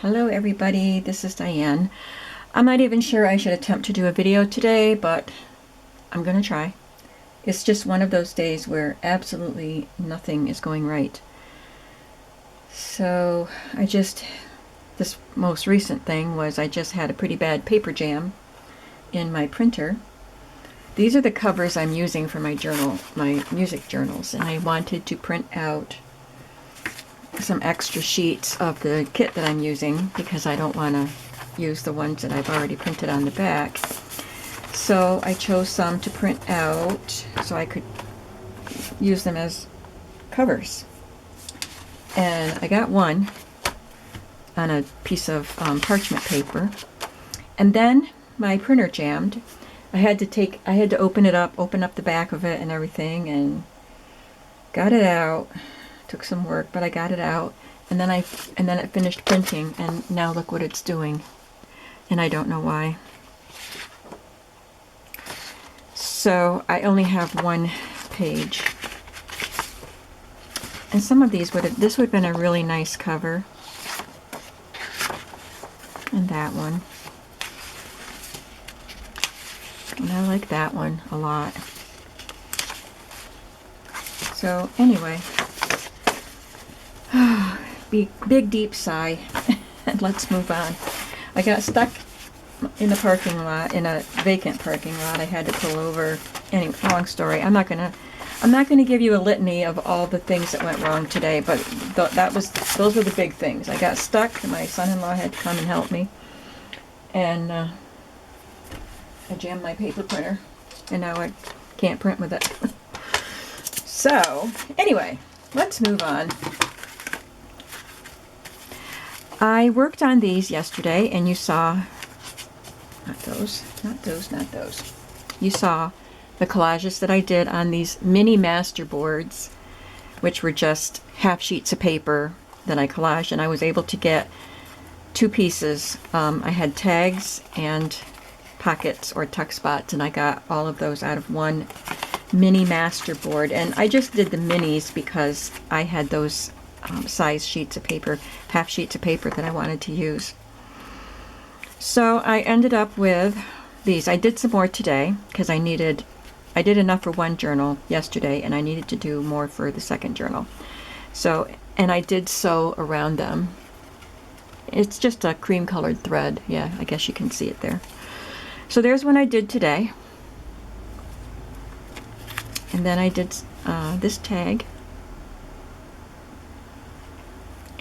Hello everybody, this is Diane. I'm not even sure I should attempt to do a video today, but I'm gonna try. It's just one of those days where absolutely nothing is going right. So this most recent thing was I just had a pretty bad paper jam in my printer. These are the covers I'm using for my journal, my music journals, and I wanted to print out some extra sheets of the kit that I'm using because I don't want to use the ones that I've already printed on the back. So I chose some to print out so I could use them as covers. And I got one on a piece of parchment paper. And then my printer jammed. I had to open up the back of it and everything, and got it out. Took some work, but I got it out, and then it finished printing, and now look what it's doing, and I don't know why. So I only have one page, and some of these this would have been a really nice cover, and that one, and I like that one a lot. So anyway. Big deep sigh, and let's move on. I got stuck in the parking lot, in a vacant parking lot. I had to pull over. Anyway, long story. I'm not gonna give you a litany of all the things that went wrong today, but those were the big things. I got stuck, and my son-in-law had to come and help me, and I jammed my paper printer, and now I can't print with it. So anyway, let's move on. I worked on these yesterday, and you saw, not those. You saw the collages that I did on these mini master boards, which were just half sheets of paper that I collaged, and I was able to get two pieces. I had tags and pockets or tuck spots, and I got all of those out of one mini master board, and I just did the minis because I had those size sheets of paper, half sheets of paper that I wanted to use. So I ended up with these. I did some more today because I did enough for one journal yesterday, and I needed to do more for the second journal. So, and I did sew around them. It's just a cream colored thread. Yeah, I guess you can see it there. So there's one I did today. And then I did this tag.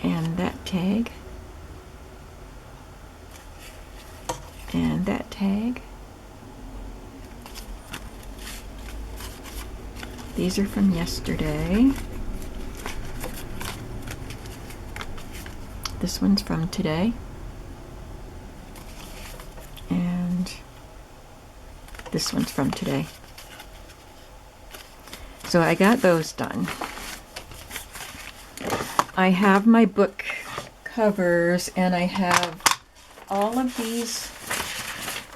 And that tag, and that tag. These are from yesterday. This one's from today. And this one's from today. So I got those done. I have my book covers, and I have all of these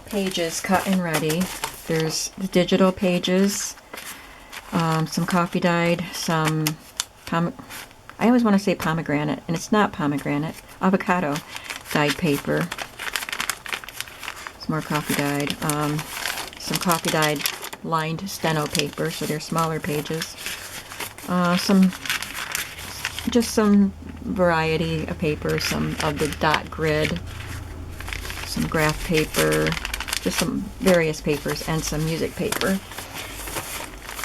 pages cut and ready. There's the digital pages, some coffee dyed, some I always want to say pomegranate, and it's not pomegranate, avocado dyed paper. Some more coffee dyed, some coffee dyed lined steno paper, so they're smaller pages. Just some variety of paper, some of the dot grid, some graph paper, just some various papers, and some music paper.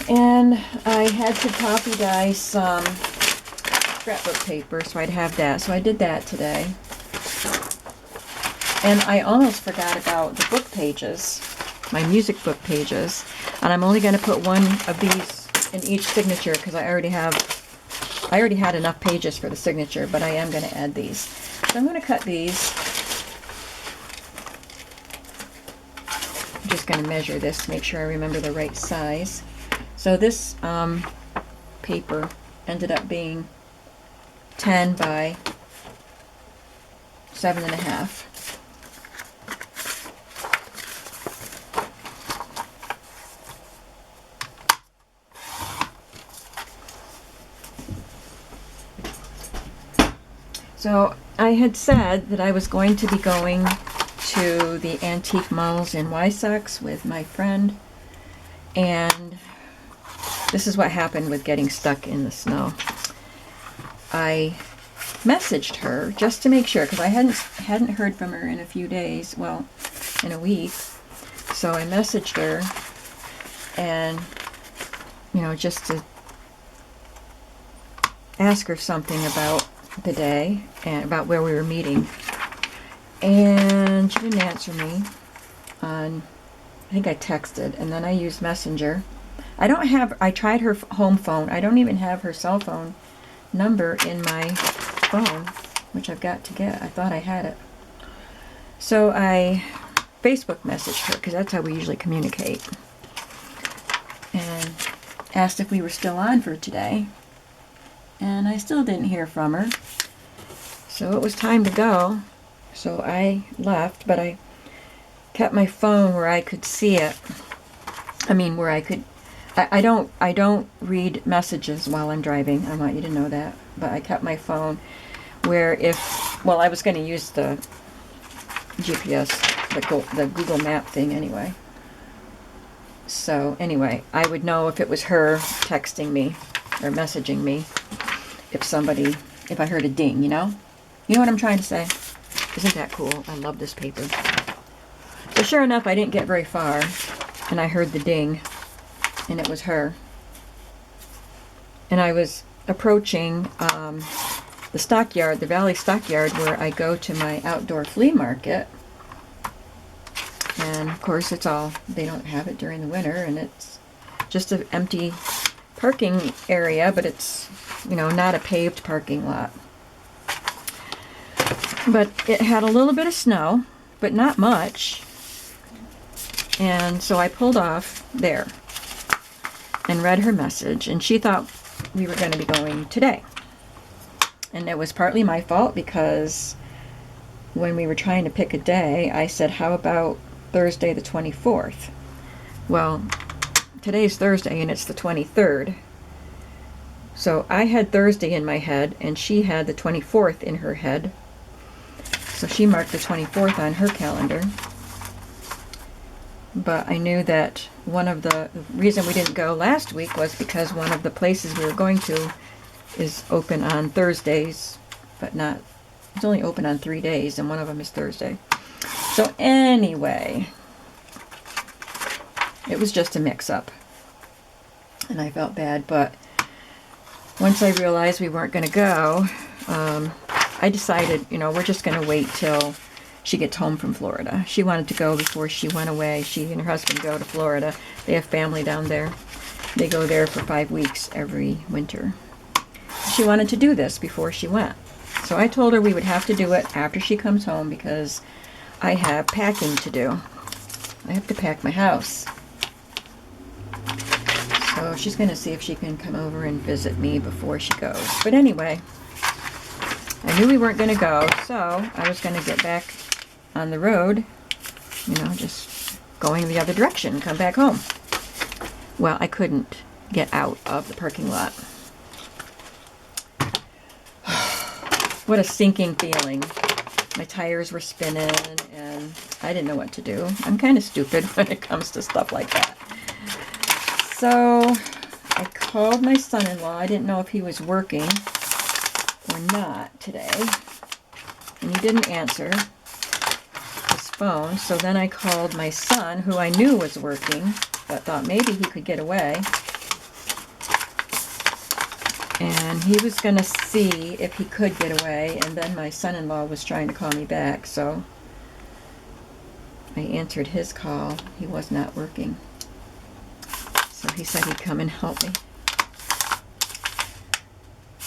And I had to copy dye some scrapbook paper, so I'd have that. So I did that today. And I almost forgot about the book pages, my music book pages. And I'm only going to put one of these in each signature because I already had enough pages for the signature, but I am going to add these. So I'm going to cut these. I'm just going to measure this to make sure I remember the right size. So this paper ended up being 10 by 7.5. So I had said that I was going to be going to the antique malls in Wysox with my friend, and this is what happened with getting stuck in the snow. I messaged her just to make sure, because I hadn't heard from her in a few days, well, in a week. So I messaged her, and just to ask her something about the day and about where we were meeting. And she didn't answer me on, I think I texted, and then I used Messenger. I tried her home phone. I don't even have her cell phone number in my phone, which I've got to get. I thought I had it. So I Facebook messaged her, because that's how we usually communicate, and asked if we were still on for today. And I still didn't hear from her. So it was time to go. So I left, but I kept my phone where I could see it. I mean, where I could. I don't read messages while I'm driving. I want you to know that. But I kept my phone where I was going to use the GPS, the Google Map thing anyway. So anyway, I would know if it was her texting me or messaging me if I heard a ding, You know what I'm trying to say? Isn't that cool? I love this paper. So sure enough, I didn't get very far, and I heard the ding, and it was her. And I was approaching the stockyard, the Valley Stockyard, where I go to my outdoor flea market. And of course, they don't have it during the winter, and it's just an empty parking area, but it's, not a paved parking lot. But it had a little bit of snow, but not much. And so I pulled off there and read her message, and she thought we were going to be going today. And it was partly my fault, because when we were trying to pick a day, I said, how about Thursday the 24th? Well, today's Thursday and it's the 23rd. So I had Thursday in my head, and she had the 24th in her head. So she marked the 24th on her calendar. But I knew that the reason we didn't go last week was because one of the places we were going to is open on Thursdays, but it's only open on 3 days, and one of them is Thursday. So anyway, it was just a mix-up, and I felt bad. But once I realized we weren't going to go, I decided, we're just going to wait till she gets home from Florida. She wanted to go before she went away. She and her husband go to Florida. They have family down there. They go there for 5 weeks every winter. She wanted to do this before she went. So I told her we would have to do it after she comes home, because I have packing to do. I have to pack my house. So she's going to see if she can come over and visit me before she goes. But anyway, I knew we weren't going to go, so I was going to get back on the road, just going the other direction, come back home. Well, I couldn't get out of the parking lot. What a sinking feeling. My tires were spinning, and I didn't know what to do. I'm kind of stupid when it comes to stuff like that. So I called my son-in-law. I didn't know if he was working or not today, and he didn't answer his phone. So then I called my son, who I knew was working, but thought maybe he could get away. And he was going to see if he could get away, and then my son-in-law was trying to call me back, so I answered his call. He was not working. So he said he'd come and help me.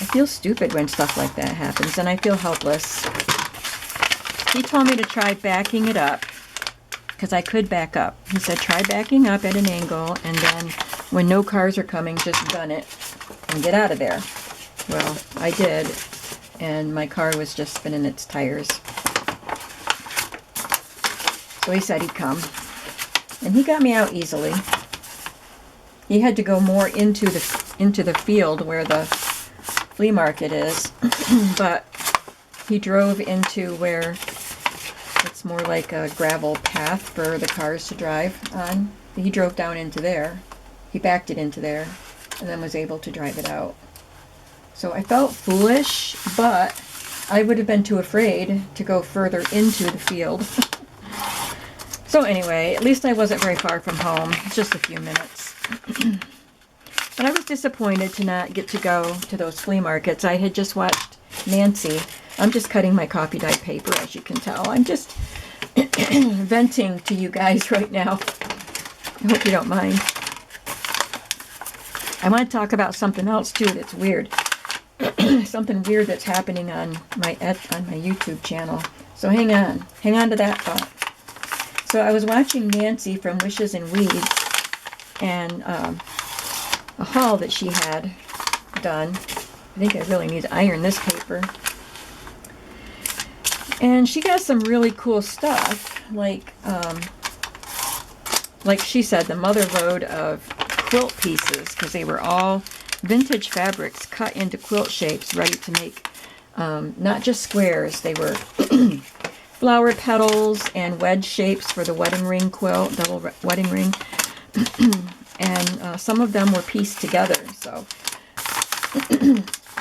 I feel stupid when stuff like that happens, and I feel helpless. He told me to try backing it up, because I could back up. He said try backing up at an angle, and then when no cars are coming, just gun it and get out of there. Well, I did, and my car was just spinning its tires. So he said he'd come, and he got me out easily. He had to go more into the field where the flea market is, but he drove into where it's more like a gravel path for the cars to drive on. He drove down into there. He backed it into there and then was able to drive it out. So I felt foolish, but I would have been too afraid to go further into the field. So anyway, at least I wasn't very far from home, just a few minutes. But I was disappointed to not get to go to those flea markets. I had just watched Nancy. I'm just cutting my coffee dyed paper, as you can tell. I'm just venting to you guys right now. I hope you don't mind. I want to talk about something else too that's weird. Something weird that's happening on my YouTube channel. So hang on to that thought. So I was watching Nancy from Wishes and Weeds, and a haul that she had done. I think I really need to iron this paper. And she got some really cool stuff, like she said, the mother lode of quilt pieces, because they were all vintage fabrics cut into quilt shapes, ready to make not just squares. They were flower petals and wedge shapes for the wedding ring quilt, double wedding ring. And some of them were pieced together, so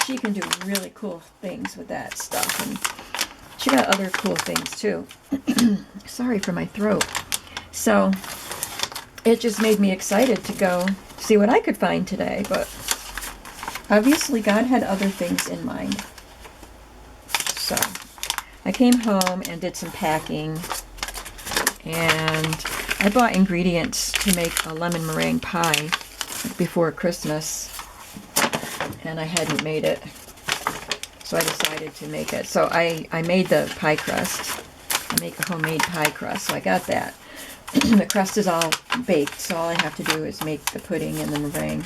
she can do really cool things with that stuff. And she got other cool things too. Sorry for my throat. So it just made me excited to go see what I could find today, but obviously God had other things in mind. So I came home and did some packing, and I bought ingredients to make a lemon meringue pie before Christmas, and I hadn't made it, so I decided to make it. So I made the pie crust. I make a homemade pie crust, so I got that. The crust is all baked, so all I have to do is make the pudding and the meringue.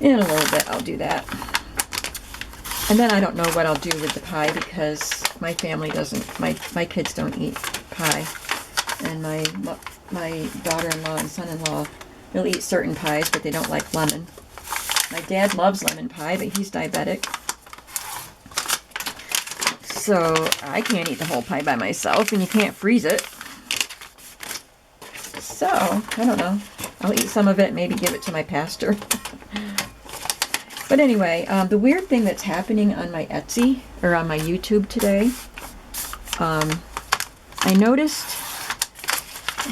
In a little bit I'll do that. And then I don't know what I'll do with the pie, because my family doesn't, my kids don't eat pie. And my daughter-in-law and son-in-law, they'll eat certain pies, but they don't like lemon. My dad loves lemon pie, but he's diabetic. So I can't eat the whole pie by myself, and you can't freeze it. So, I don't know. I'll eat some of it, maybe give it to my pastor. But anyway, the weird thing that's happening on my Etsy, or on my YouTube today, I noticed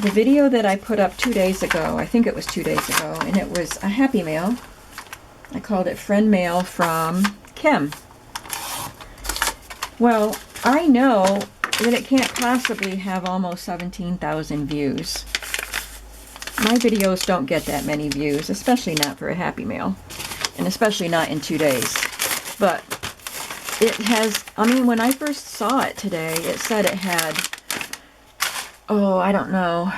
the video that I put up 2 days ago, I think it was 2 days ago, and it was a Happy Mail. I called it Friend Mail from Kim. Well, I know that it can't possibly have almost 17,000 views. My videos don't get that many views, especially not for a Happy Mail, and especially not in 2 days. But it has, I mean, when I first saw it today, it said it had, oh, I don't know,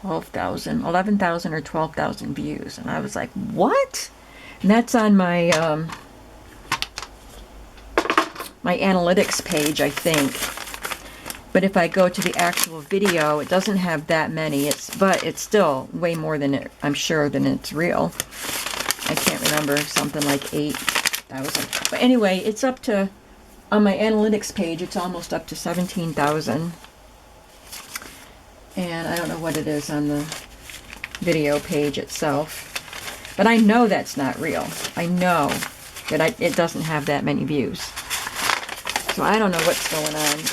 11,000 or 12,000 views. And I was like, what? And that's on my, my analytics page, I think. But if I go to the actual video, it doesn't have that many. But it's still way more than it, I'm sure, than it's real. I can't remember, something like 8,000. But anyway, it's up to, on my analytics page, it's almost up to 17,000. And I don't know what it is on the video page itself. But I know that's not real. I know that it doesn't have that many views. So I don't know what's going on.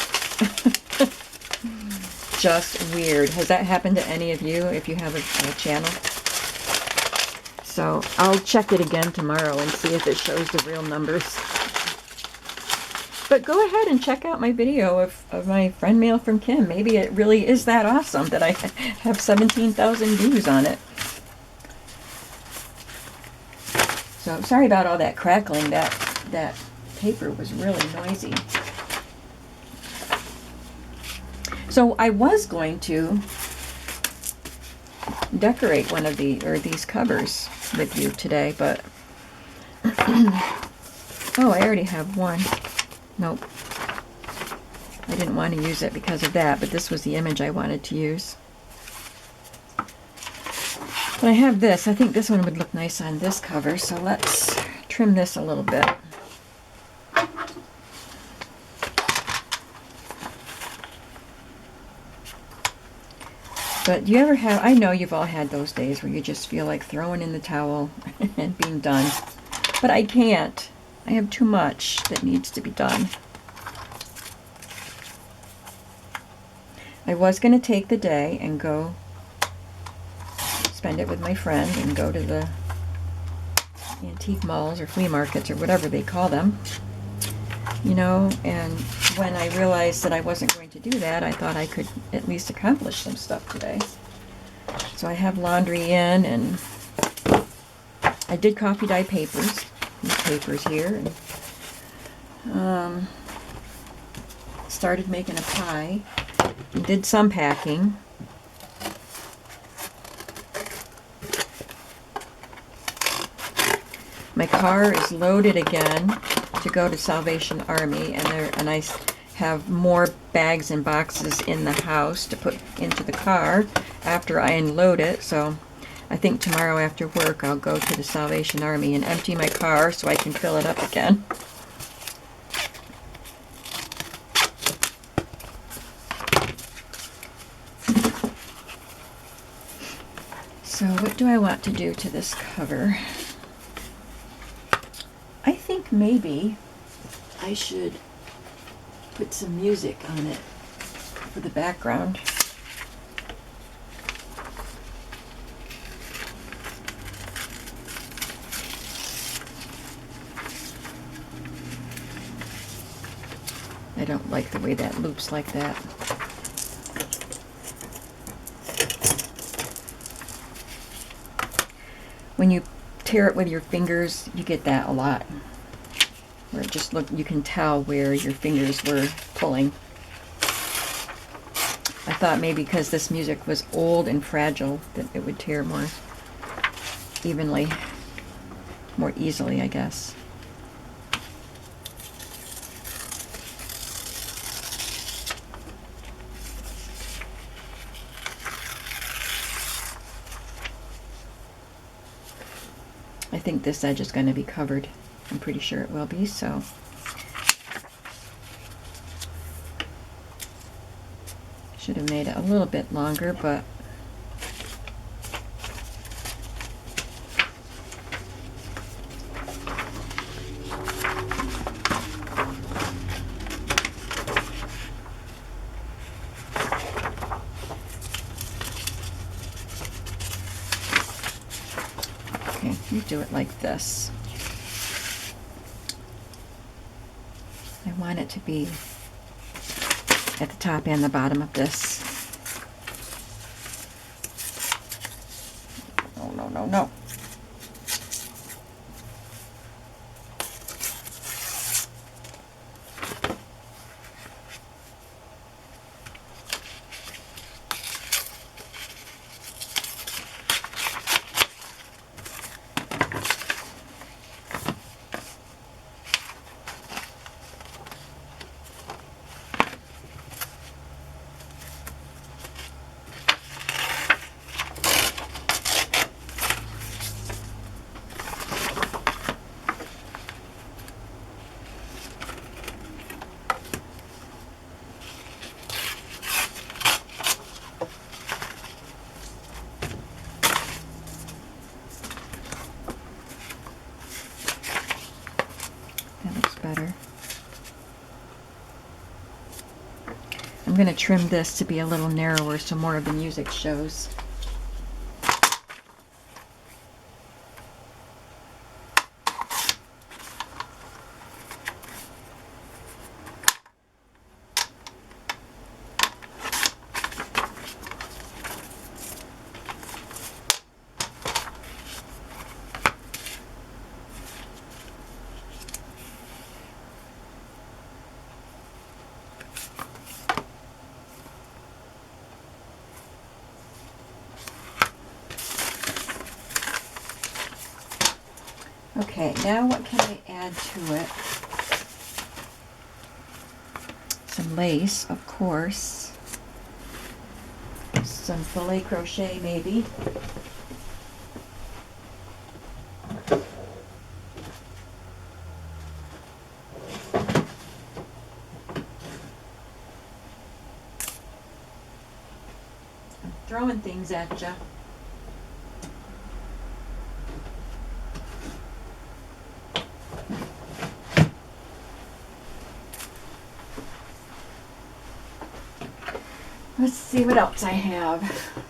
Just weird. Has that happened to any of you if you have a channel? So I'll check it again tomorrow and see if it shows the real numbers. But go ahead and check out my video of my friend mail from Kim. Maybe it really is that awesome that I have 17,000 views on it. So sorry about all that crackling. That paper was really noisy. So I was going to decorate one of these covers with you today, but oh, I already have one. Nope. I didn't want to use it because of that, but this was the image I wanted to use. But I have this. I think this one would look nice on this cover, so let's trim this a little bit. But do you ever have, I know you've all had those days where you just feel like throwing in the towel and being done. But I can't. I have too much that needs to be done. I was going to take the day and go spend it with my friend and go to the antique malls or flea markets or whatever they call them. You know, and when I realized that I wasn't going to do that, I thought I could at least accomplish some stuff today. So I have laundry in, and I did coffee dye papers, these papers here, and started making a pie, and did some packing. My car is loaded again to go to Salvation Army, and I have more bags and boxes in the house to put into the car after I unload it. So I think tomorrow after work I'll go to the Salvation Army and empty my car so I can fill it up again. So what do I want to do to this cover? I think maybe I should put some music on it for the background. I don't like the way that loops like that. When you tear it with your fingers, you get that a lot. Where it just you can tell where your fingers were pulling. I thought maybe because this music was old and fragile that it would tear more evenly, more easily, I guess. I think this edge is going to be covered. I'm pretty sure it will be, so. Should have made it a little bit longer, but okay, you do it like this. I want it to be at the top and the bottom of this. No, no, no, no. Better. I'm going to trim this to be a little narrower so more of the music shows. Okay, now what can I add to it? Some lace, of course. Some filet crochet, maybe. throwing things at you. Let's see what else I have.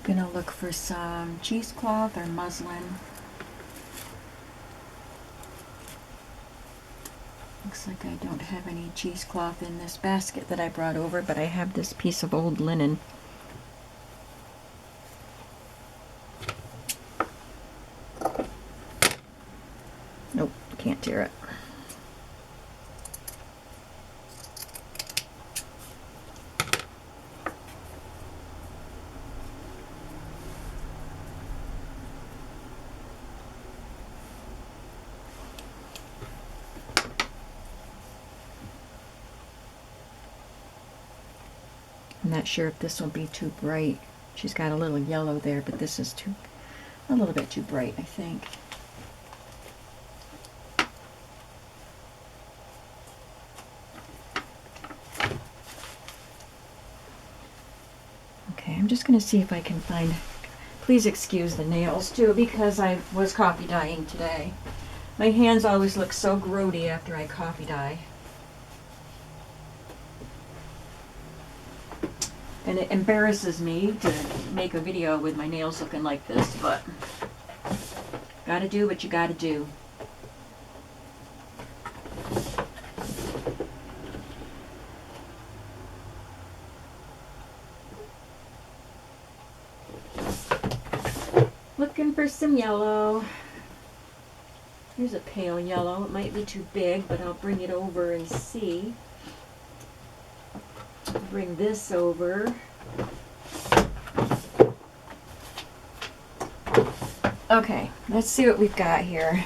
Gonna look for some cheesecloth or muslin. Looks like I don't have any cheesecloth in this basket that I brought over, but I have this piece of old linen. Nope, can't tear it. I'm not sure if this will be too bright. She's got a little yellow there, but this is a little bit too bright, I think. Okay, I'm just going to see if I can find... Please excuse the nails, too, because I was coffee dyeing today. My hands always look so grody after I coffee dye. And it embarrasses me to make a video with my nails looking like this, but gotta do what you gotta do. Looking for some yellow. Here's a pale yellow. It might be too big, but I'll bring it over and see. Bring this over. Okay, let's see what we've got here.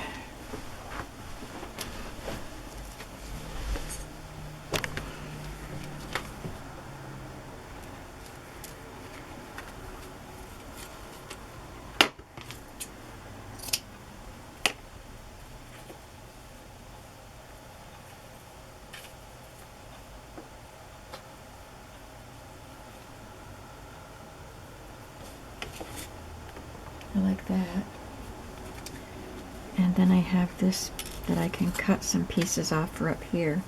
I like that. And then I have this that I can cut some pieces off for up here.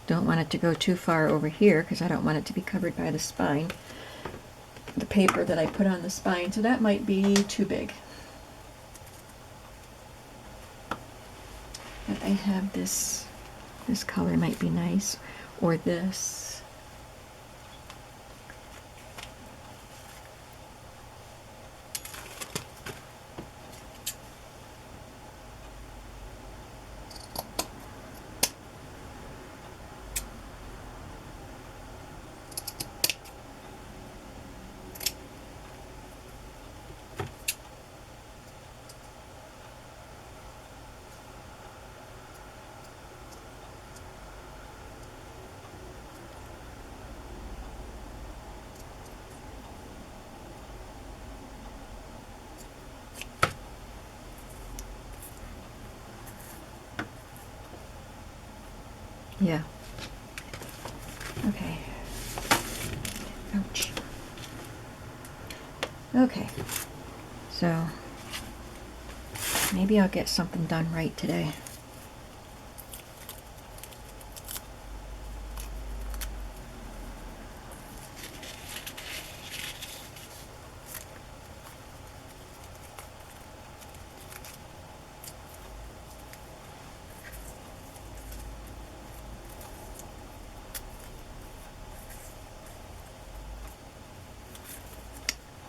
Don't want it to go too far over here because I don't want it to be covered by the spine, the paper that I put on the spine, so that might be too big. But I have this color might be nice, or this. Yeah. Okay. Ouch. Okay. So Maybe I'll get something done right today.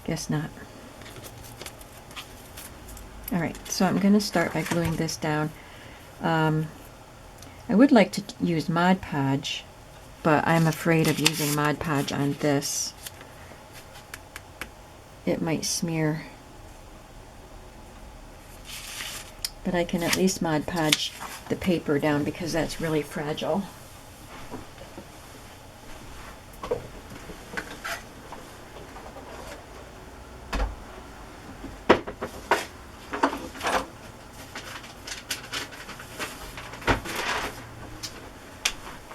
Guess not. Alright, so I'm going to start by gluing this down. I would like to use Mod Podge, but I'm afraid of using Mod Podge on this. It might smear. But I can at least Mod Podge the paper down because that's really fragile.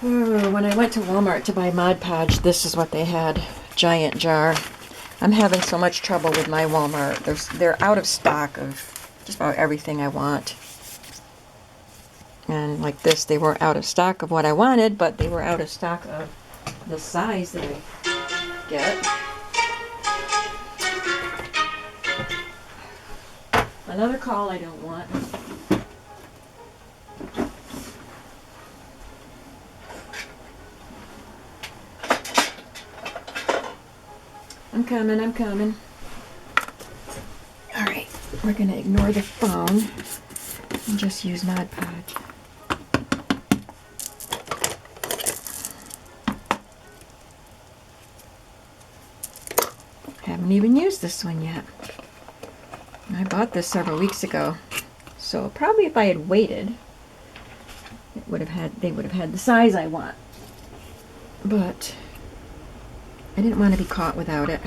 When I went to Walmart to buy Mod Podge, this is what they had. Giant jar. I'm having so much trouble with my Walmart. They're out of stock of just about everything I want. And like this, they were out of stock of what I wanted, but they were out of stock of the size that I get. Another call I don't want. I'm coming, I'm coming. Alright, we're going to ignore the phone and just use Mod Podge. Haven't even used this one yet. I bought this several weeks ago, so probably if I had waited, they would have had the size I want. But I didn't want to be caught without it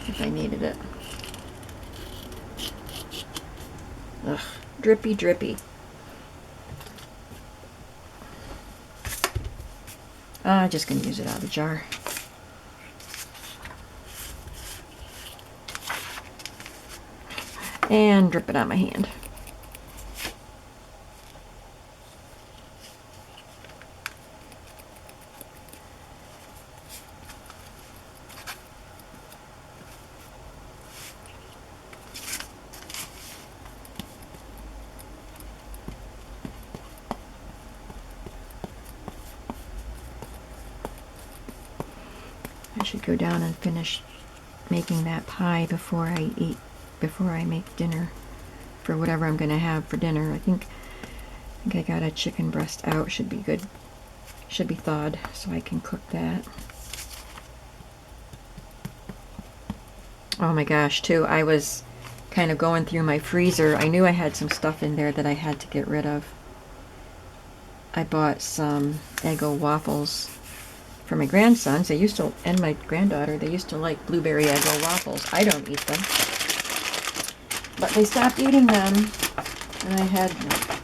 if I needed it. Ugh, drippy, drippy. I'm just going to use it out of the jar. And drip it on my hand. I should go down and finish making that pie before I make dinner for whatever I'm going to have for dinner. I think I got a chicken breast out. Should be good. Should be thawed so I can cook that. Oh my gosh, too, I was kind of going through my freezer. I knew I had some stuff in there that I had to get rid of. I bought some Eggo waffles for my grandsons. They used to, and my granddaughter, they used to like blueberry Eggo waffles. I don't eat them. But they stopped eating them, and I had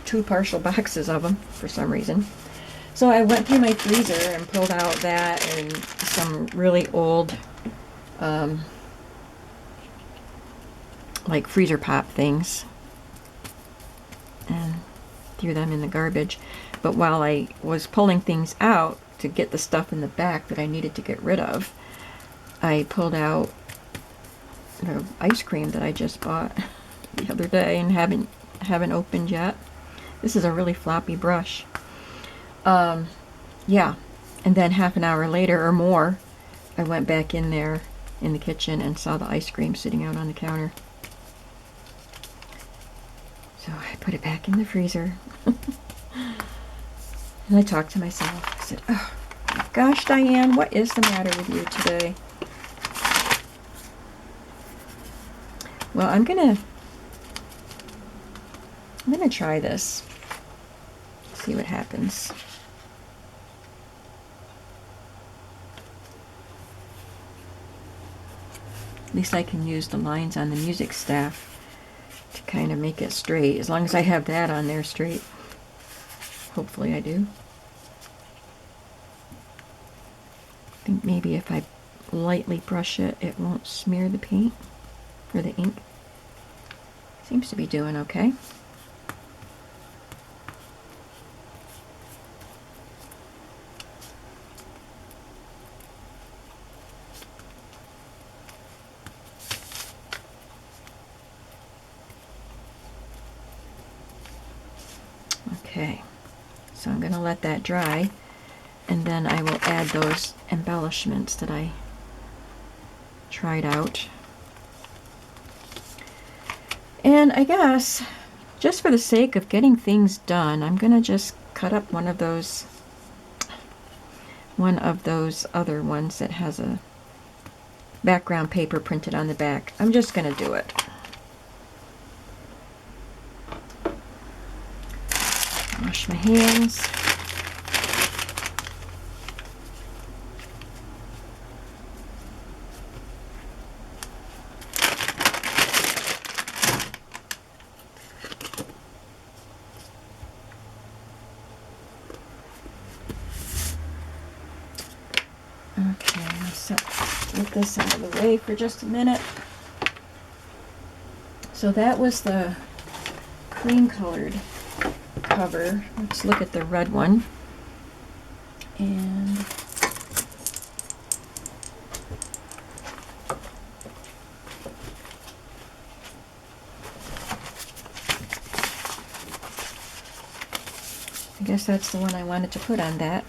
2 partial boxes of them for some reason. So I went through my freezer and pulled out that and some really old, like freezer pop things, and threw them in the garbage. But while I was pulling things out to get the stuff in the back that I needed to get rid of, I pulled out the ice cream that I just bought the other day and haven't opened yet. This is a really floppy brush. Yeah, and then half an hour later or more, I went back in there in the kitchen and saw the ice cream sitting out on the counter. So I put it back in the freezer. And I talked to myself. I said, oh my gosh, Diane, what is the matter with you today? Well, I'm gonna try this. See what happens. At least I can use the lines on the music staff to kind of make it straight. As long as I have that on there straight. Hopefully I do. I think maybe if I lightly brush it, it won't smear the paint or the ink. Seems to be doing okay. Okay, so I'm going to let that dry, and then I will add those embellishments that I tried out. And I guess, just for the sake of getting things done, I'm going to just cut up one of those other ones that has a background paper printed on the back. I'm just going to do it. Wash my hands. Okay, I'll get this out of the way for just a minute. So that was the cream colored cover. Let's look at the red one. And I guess that's the one I wanted to put on that.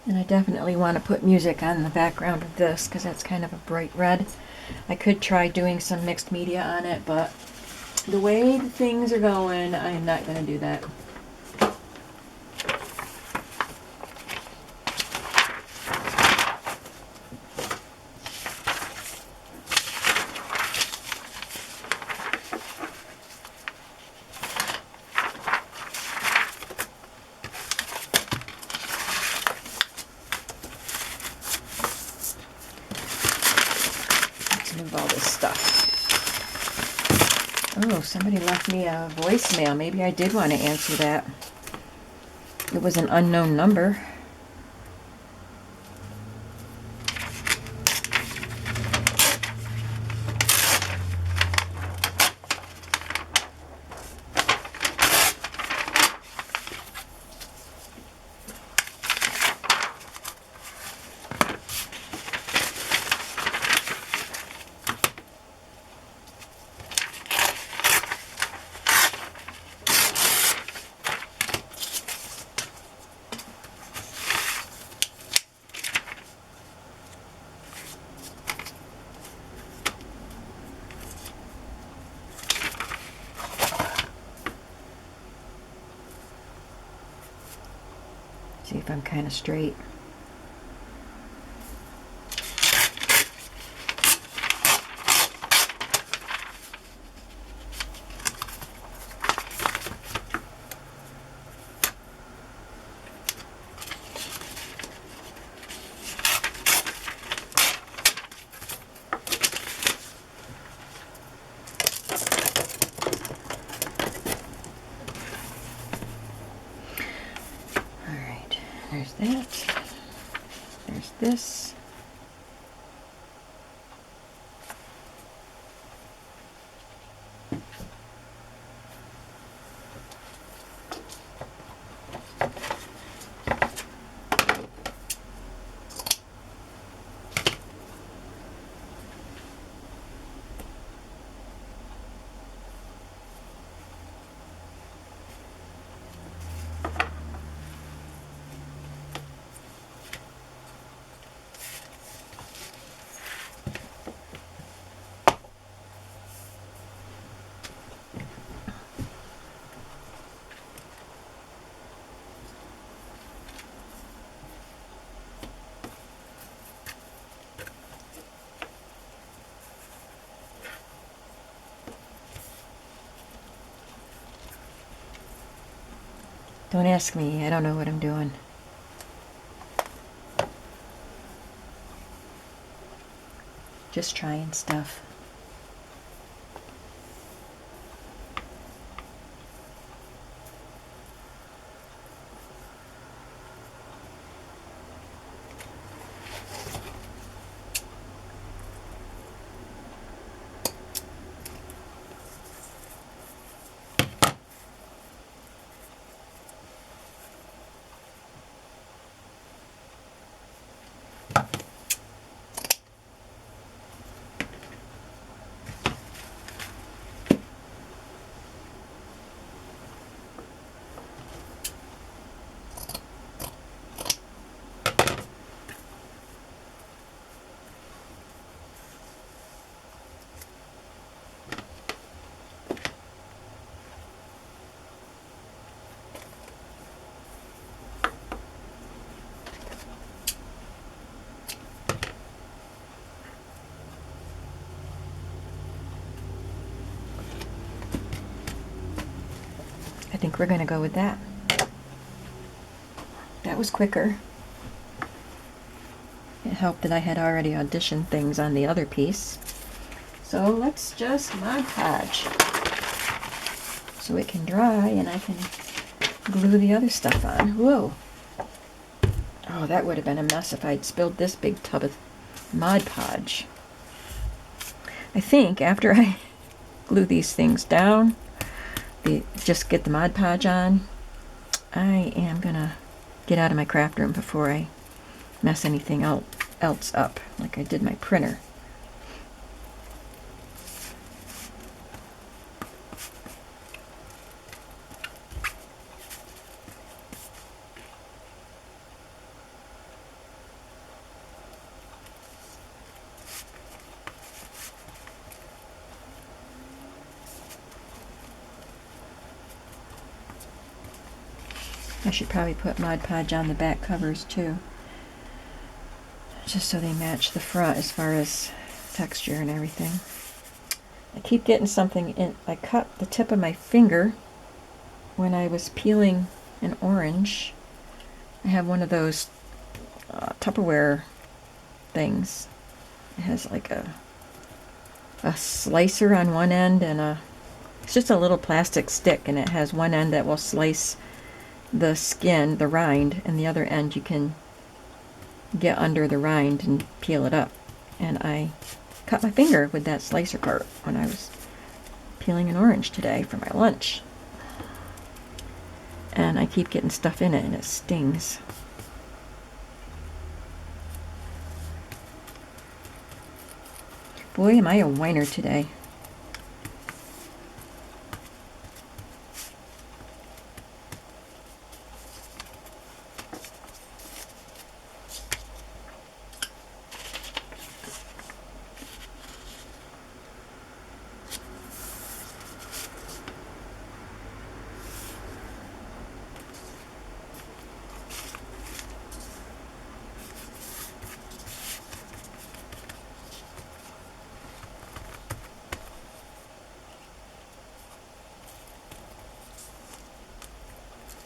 And I definitely want to put music on the background of this because that's kind of a bright red. I could try doing some mixed media on it, but the way things are going, I am not going to do that. Move all this stuff. Oh, somebody left me a voicemail. Maybe I did want to answer that. It was an unknown number. See if I'm kind of straight. There's that. There's this. Don't ask me, I don't know what I'm doing. Just trying stuff. I think we're going to go with that. That was quicker. It helped that I had already auditioned things on the other piece. So let's just Mod Podge so it can dry and I can glue the other stuff on. Whoa. Oh, that would have been a mess if I'd spilled this big tub of Mod Podge. I think after I glue these things down, just get the Mod Podge on, I am gonna get out of my craft room before I mess anything else up, like I did my printer. I should probably put Mod Podge on the back covers too, just so they match the front as far as texture and everything. I keep getting something in. I cut the tip of my finger when I was peeling an orange. I have one of those Tupperware things. It has like a slicer on one end and it's just a little plastic stick, and it has one end that will slice the skin, the rind, and the other end you can get under the rind and peel it up. And I cut my finger with that slicer part when I was peeling an orange today for my lunch. And I keep getting stuff in it and it stings. Boy, am I a whiner today.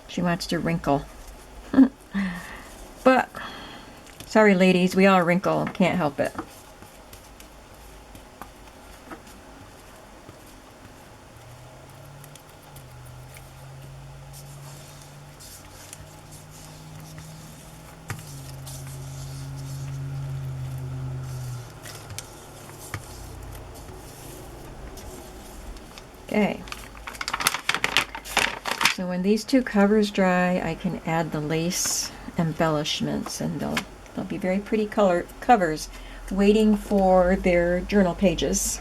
She wants to wrinkle. But, sorry ladies, we all wrinkle. Can't help it. Okay. So when these two covers dry, I can add the lace embellishments, and they'll be very pretty color covers waiting for their journal pages.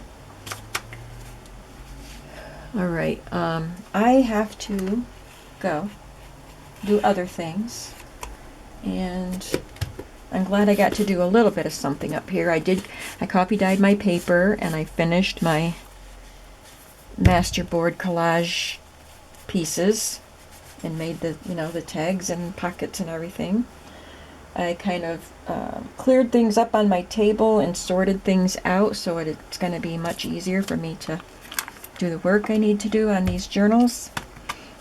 All right, I have to go do other things, and I'm glad I got to do a little bit of something up here. I copy dyed my paper, and I finished my masterboard collage pieces and made the the tags and pockets and everything. I kind of cleared things up on my table and sorted things out so it's going to be much easier for me to do the work I need to do on these journals.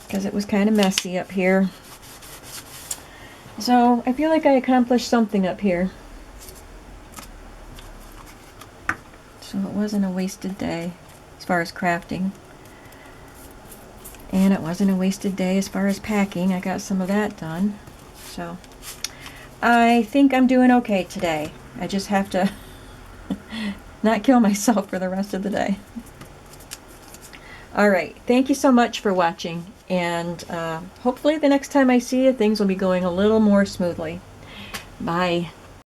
because it was kind of messy up here. So I feel like I accomplished something up here. So it wasn't a wasted day as far as crafting. And it wasn't a wasted day as far as packing. I got some of that done. So I think I'm doing okay today. I just have to not kill myself for the rest of the day. Alright, thank you so much for watching. And hopefully the next time I see you, things will be going a little more smoothly. Bye.